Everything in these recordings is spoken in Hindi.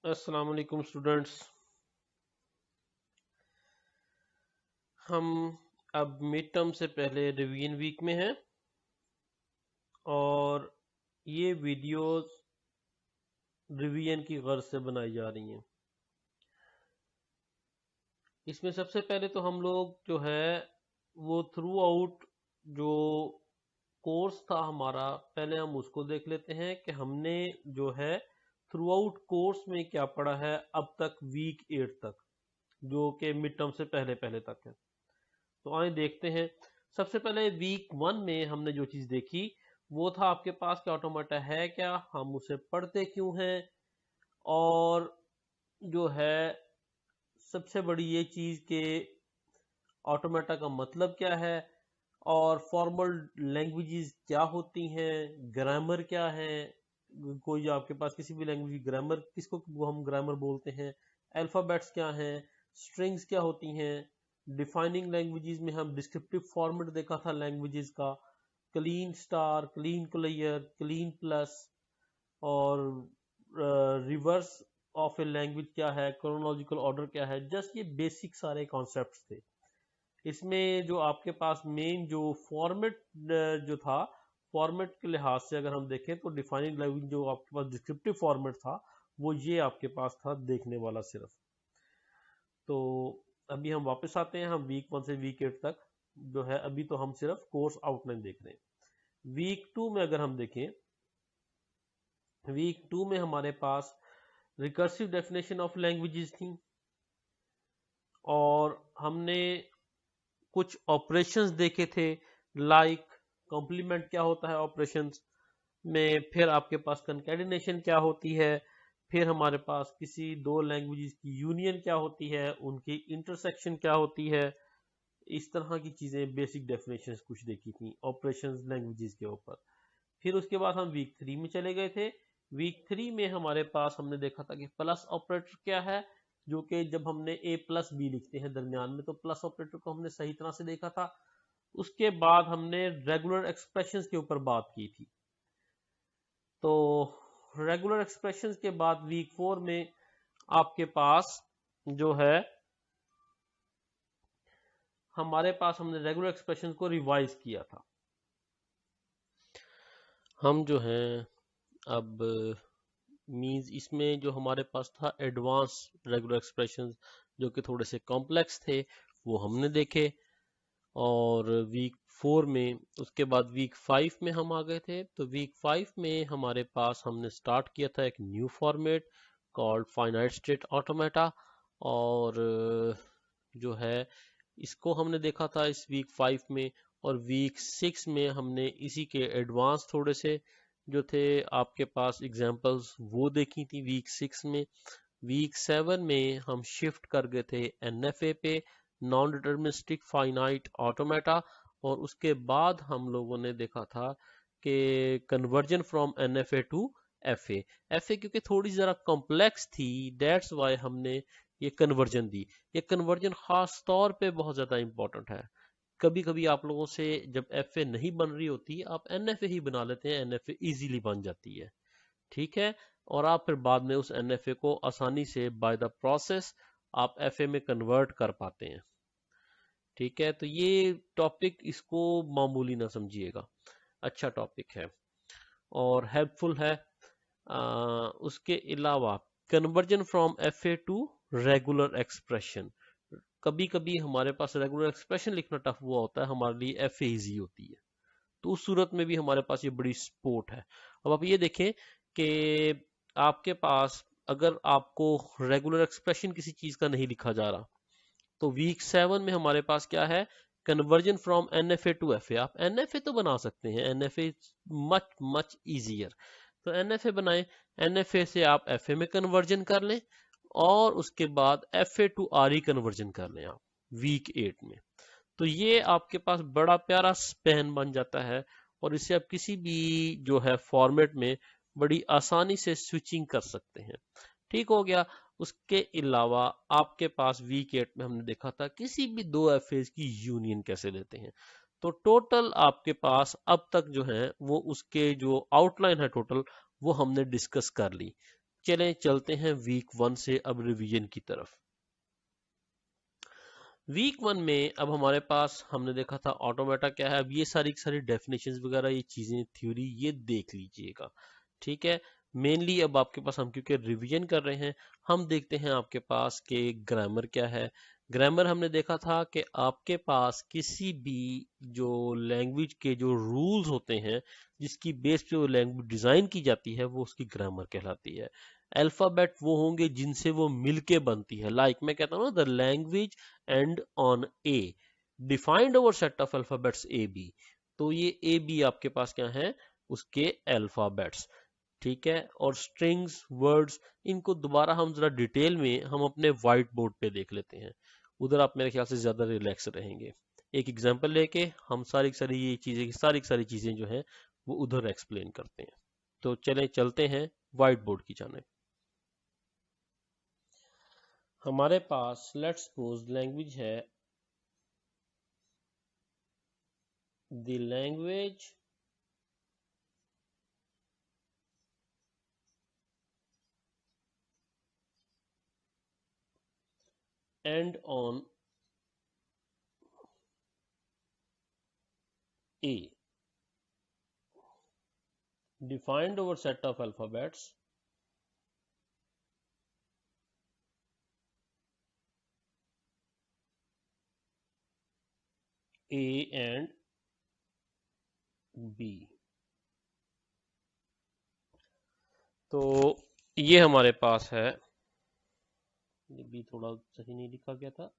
अस्सलाम वालेकुम स्टूडेंट्स। हम अब मिड टर्म से पहले रिवीजन वीक में हैं और ये वीडियोस रिवीजन की गर्ज से बनाई जा रही हैं। इसमें सबसे पहले तो हम लोग जो है वो थ्रू आउट जो कोर्स था हमारा, पहले हम उसको देख लेते हैं कि हमने जो है थ्रू आउट कोर्स में क्या पढ़ा है अब तक वीक 8 तक, जो कि मिड टर्म से पहले पहले तक है। तो आइए देखते हैं। सबसे पहले वीक 1 में हमने जो चीज देखी वो था आपके पास क्या ऑटोमेटा है, क्या हम उसे पढ़ते क्यों हैं, और जो है सबसे बड़ी ये चीज के ऑटोमेटा का मतलब क्या है, और फॉर्मल लैंग्वेजेस क्या होती हैं, ग्रामर क्या है, कोई आपके पास किसी भी लैंग्वेज की ग्रामर किसको वो हम ग्रामर बोलते हैं, अल्फाबेट्स क्या हैं, स्ट्रिंग्स क्या होती हैं, डिफाइनिंग लैंग्वेजेस में हम डिस्क्रिप्टिव फॉर्मेट देखा था लैंग्वेजेस का, Kleene star, clean clear, clean plus, और रिवर्स ऑफ ए लैंग्वेज क्या है, क्रोनोलॉजिकल ऑर्डर क्या है। जस्ट ये बेसिक सारे कॉन्सेप्ट्स थे। इसमें जो आपके पास मेन जो फॉर्मेट जो था, फॉर्मेट के लिहाज से अगर हम देखें तो डिफाइनिंग लैंग्वेज जो आपके पास डिस्क्रिप्टिव फॉर्मेट था वो ये आपके पास था देखने वाला सिर्फ। तो अभी हम वापस आते हैं, हम वीक 1 से वीक 8 तक जो है, अभी तो हम सिर्फ कोर्स आउटलाइन देख रहे हैं। वीक 2 में अगर हम देखें, वीक 2 में हमारे पास रिकर्सिव डेफिनेशन ऑफ लैंग्वेजेस थी, और हमने कुछ ऑपरेशंस देखे थे, लाइक कॉम्प्लीमेंट क्या होता है ऑपरेशंस में, फिर आपके पास कंकैटिनेशन क्या होती है, फिर हमारे पास किसी दो लैंग्वेजेस की यूनियन क्या होती है, उनकी इंटरसेक्शन क्या होती है। इस तरह की चीजें बेसिक डेफिनेशंस कुछ देखी थी ऑपरेशंस लैंग्वेजेस के ऊपर। फिर उसके बाद हम वीक 3 में चले गए थे। वीक 3 में हमारे पास हमने देखा था कि प्लस ऑपरेटर क्या है, जो कि जब हमने ए प्लस बी लिखते हैं दरमियान में, तो प्लस ऑपरेटर को हमने सही तरह से देखा था। उसके बाद हमने रेगुलर एक्सप्रेशंस के ऊपर बात की थी। तो रेगुलर एक्सप्रेशंस के बाद वीक 4 में आपके पास जो है हमारे पास हमने रेगुलर एक्सप्रेशंस को रिवाइज किया था। हम जो हैं अब मींस इसमें जो हमारे पास था एडवांस रेगुलर एक्सप्रेशंस जो कि थोड़े से कॉम्प्लेक्स थे वो हमने देखे। और वीक 4 में उसके बाद वीक 5 में हम आ गए थे। तो वीक 5 में हमारे पास हमने स्टार्ट किया था एक new format called finite state automata, और जो है इसको हमने देखा था इस वीक 5 में। और वीक 6 में हमने इसी के एडवांस थोड़े से जो थे आपके पास एग्जांपल्स वो देखी थी वीक 6 में। वीक 7 में हम शिफ्ट कर गए थे एनएफए पे, नॉन डिटर्मिनिस्टिक फाइनाइट ऑटोमेटा, और उसके बाद हम लोगों ने देखा था कि conversion from NFA to FA. FA क्योंकि थोड़ी जरा कॉम्प्लेक्स थी, दैट्स वाई हमने ये कन्वर्जन दी। ये कन्वर्जन खास तौर पे बहुत ज्यादा इंपॉर्टेंट है। कभी कभी आप लोगों से जब एफए नहीं बन रही होती आप एनएफए ही बना लेते हैं, एनएफए इजीली बन जाती है, ठीक है। और आप फिर बाद में उस एनएफए को आसानी से बाय द प्रोसेस आप एफए में कन्वर्ट कर पाते हैं, ठीक है। तो ये टॉपिक इसको मामूली ना समझिएगा, अच्छा टॉपिक है और हेल्पफुल है। उसके अलावा conversion from FA to regular expression, कभी कभी हमारे पास रेगुलर एक्सप्रेशन लिखना टफ हुआ होता है, हमारे लिए एफए इजी होती है, तो उस सूरत में भी हमारे पास ये बड़ी सपोर्ट है। अब आप ये देखें कि आपके पास अगर आपको रेगुलर एक्सप्रेशन किसी चीज का नहीं लिखा जा रहा, तो वीक 7 में हमारे पास क्या है, conversion from NFA to FA. आप एनएफए तो बना सकते हैं, एनएफए मच मच इजियर। तो एनएफए बनाएं, एनएफए से आप एफए में कन्वर्जन कर लें, और उसके बाद एफए टू आरई कन्वर्जन कर लें आप वीक 8 में। तो ये आपके पास बड़ा प्यारा स्पैन बन जाता है, और इसे आप किसी भी जो है फॉर्मेट में बड़ी आसानी से स्विचिंग कर सकते हैं, ठीक हो गया। उसके अलावा आपके पास वीक 8 में हमने देखा था किसी भी दो एफएज की यूनियन कैसे लेते हैं। तो टोटल आपके पास अब तक जो है वो उसके जो आउटलाइन है टोटल वो हमने डिस्कस कर ली। चलें चलते हैं वीक 1 से अब रिवीजन की तरफ। वीक 1 में अब हमारे पास हमने देखा था ऑटोमेटा क्या है। अब ये सारी सारी डेफिनेशंस वगैरह ये चीजें थ्योरी ये देख लीजिएगा, ठीक है। मेनली अब आपके पास हम क्योंकि रिवीजन कर रहे हैं, हम देखते हैं आपके पास के ग्रामर क्या है। ग्रामर हमने देखा था कि आपके पास किसी भी जो लैंग्वेज के जो रूल्स होते हैं, जिसकी बेस पे वो लैंग्वेज डिजाइन की जाती है, वो उसकी ग्रामर कहलाती है। अल्फाबेट वो होंगे जिनसे वो मिलके बनती है। लाइक मैं कहता हूँ ना, the language and on a defined over set of alphabets A B. तो ये ए बी आपके पास क्या है, उसके अल्फाबेट्स, ठीक है। और स्ट्रिंग्स वर्ड्स, इनको दोबारा हम जरा डिटेल में हम अपने व्हाइट बोर्ड पे देख लेते हैं। उधर आप मेरे ख्याल से ज्यादा रिलैक्स रहेंगे। एक एग्जांपल लेके हम सारी सारी ये चीजें सारी सारी चीजें जो हैं वो उधर एक्सप्लेन करते हैं। तो चलें चलते हैं व्हाइट बोर्ड की जाने। हमारे पास लेट्स सपोज लैंग्वेज है, the language and on A defined over set of alphabets A and B। तो ये हमारे पास है, ये बी थोड़ा सही नहीं लिखा गया था।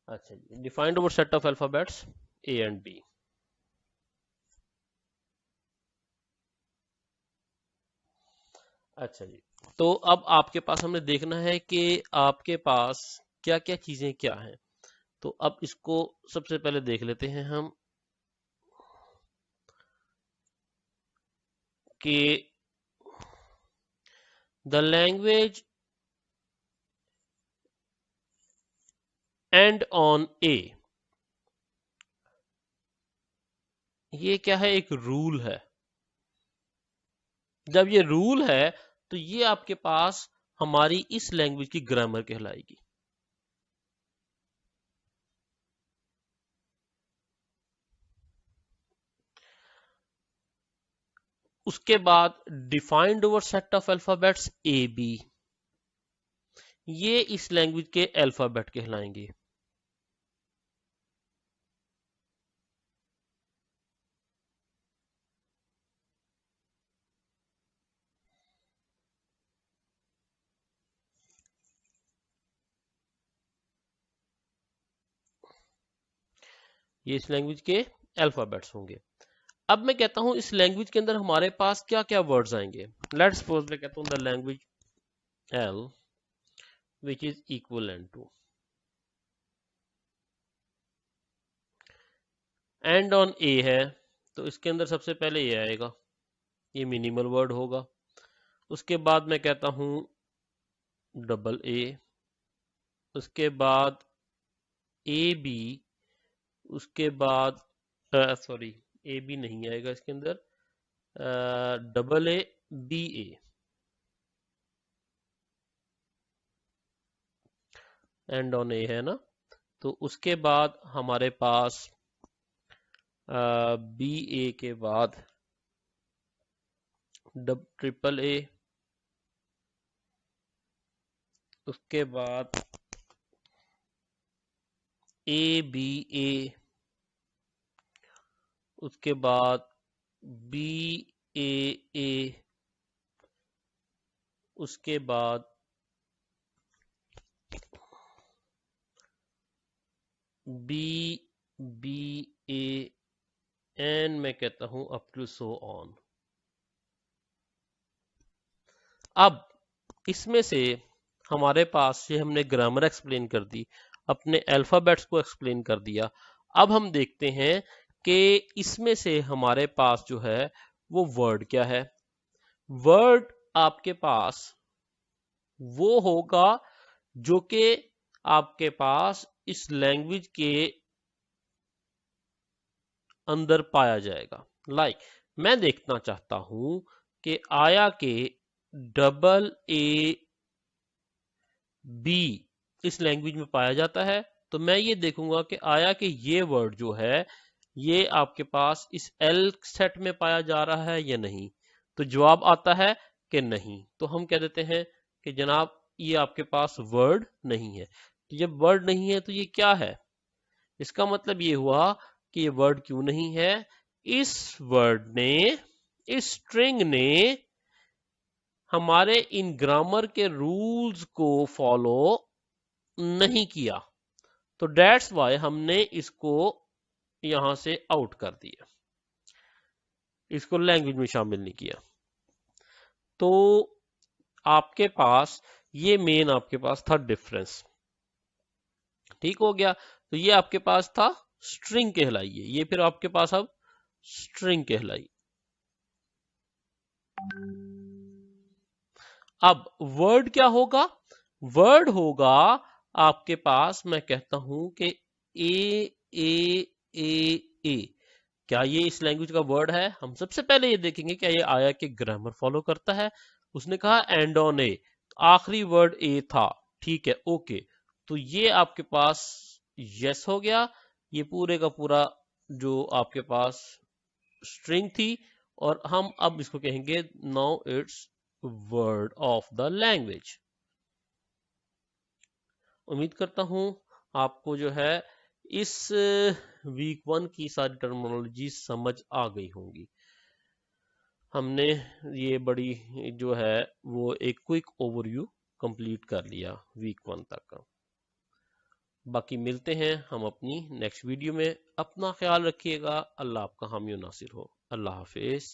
अच्छा जी, defined over set of alphabets A and B. अच्छा जी, तो अब आपके पास हमने देखना है कि आपके पास क्या क्या चीजें क्या हैं। तो अब इसको सबसे पहले देख लेते हैं हम कि द लैंग्वेज एंड ऑन ए, ये क्या है, एक रूल है। जब ये रूल है तो ये आपके पास हमारी इस लैंग्वेज की ग्रामर कहलाएगी। उसके बाद defined over set of alphabets A B, ये इस लैंग्वेज के अल्फाबेट कहलाएंगे। ये इस लैंग्वेज के अल्फाबेट्स होंगे। अब मैं कहता हूं इस लैंग्वेज के अंदर हमारे पास क्या क्या वर्ड्स आएंगे। लेट्स सपोज मैं कहता हूं the language L which is equal to and on A है, तो इसके अंदर सबसे पहले ये आएगा, ये मिनिमल वर्ड होगा। उसके बाद मैं कहता हूं डबल ए, उसके बाद ए बी, उसके बाद सॉरी ए बी नहीं आएगा इसके अंदर, double A B A, and on A है ना। तो उसके बाद हमारे पास बी ए के बाद ट्रिपल ए, उसके बाद ए बी ए, उसके बाद बी ए ए, उसके बाद बी बी ए, एंड मैं कहता हूं अप टू सो ऑन। अब इसमें से हमारे पास से हमने ग्रामर एक्सप्लेन कर दी, अपने अल्फाबेट्स को एक्सप्लेन कर दिया। अब हम देखते हैं कि इसमें से हमारे पास जो है वो वर्ड क्या है। वर्ड आपके पास वो होगा जो कि आपके पास इस लैंग्वेज के अंदर पाया जाएगा। लाइक मैं देखना चाहता हूं कि आया के डबल ए बी इस लैंग्वेज में पाया जाता है, तो मैं ये देखूंगा कि आया कि ये वर्ड जो है ये आपके पास इस एल सेट में पाया जा रहा है या नहीं। तो जवाब आता है कि नहीं, तो हम कह देते हैं कि जनाब ये आपके पास वर्ड नहीं है। तो जब वर्ड नहीं है तो ये क्या है, इसका मतलब ये हुआ कि ये वर्ड क्यों नहीं है, इस वर्ड ने, इस स्ट्रिंग ने हमारे इन ग्रामर के रूल्स को फॉलो नहीं किया, तो डेट्स वाई हमने इसको यहां से आउट कर दिया, इसको लैंग्वेज में शामिल नहीं किया। तो आपके पास ये मेन आपके पास था डिफरेंस, ठीक हो गया। तो ये आपके पास था स्ट्रिंग कहलाई, ये फिर आपके पास अब स्ट्रिंग कहलाई। अब वर्ड क्या होगा, वर्ड होगा आपके पास, मैं कहता हूं कि ए ए ए ए, क्या ये इस लैंग्वेज का वर्ड है? हम सबसे पहले ये देखेंगे क्या ये आया कि ग्रामर फॉलो करता है। उसने कहा एंड ऑन ए, आखिरी वर्ड ए था, ठीक है, ओके। तो ये आपके पास यस हो गया, ये पूरे का पूरा जो आपके पास स्ट्रिंग थी, और हम अब इसको कहेंगे now it's word of the language. उम्मीद करता हूं आपको जो है इस वीक 1 की सारी टर्मिनोलॉजी समझ आ गई होंगी। हमने ये बड़ी जो है वो एक क्विक ओवरव्यू कंप्लीट कर लिया वीक 1 तक का। बाकी मिलते हैं हम अपनी नेक्स्ट वीडियो में। अपना ख्याल रखिएगा। अल्लाह आपका हामी नासिर हो। अल्लाह हाफिज।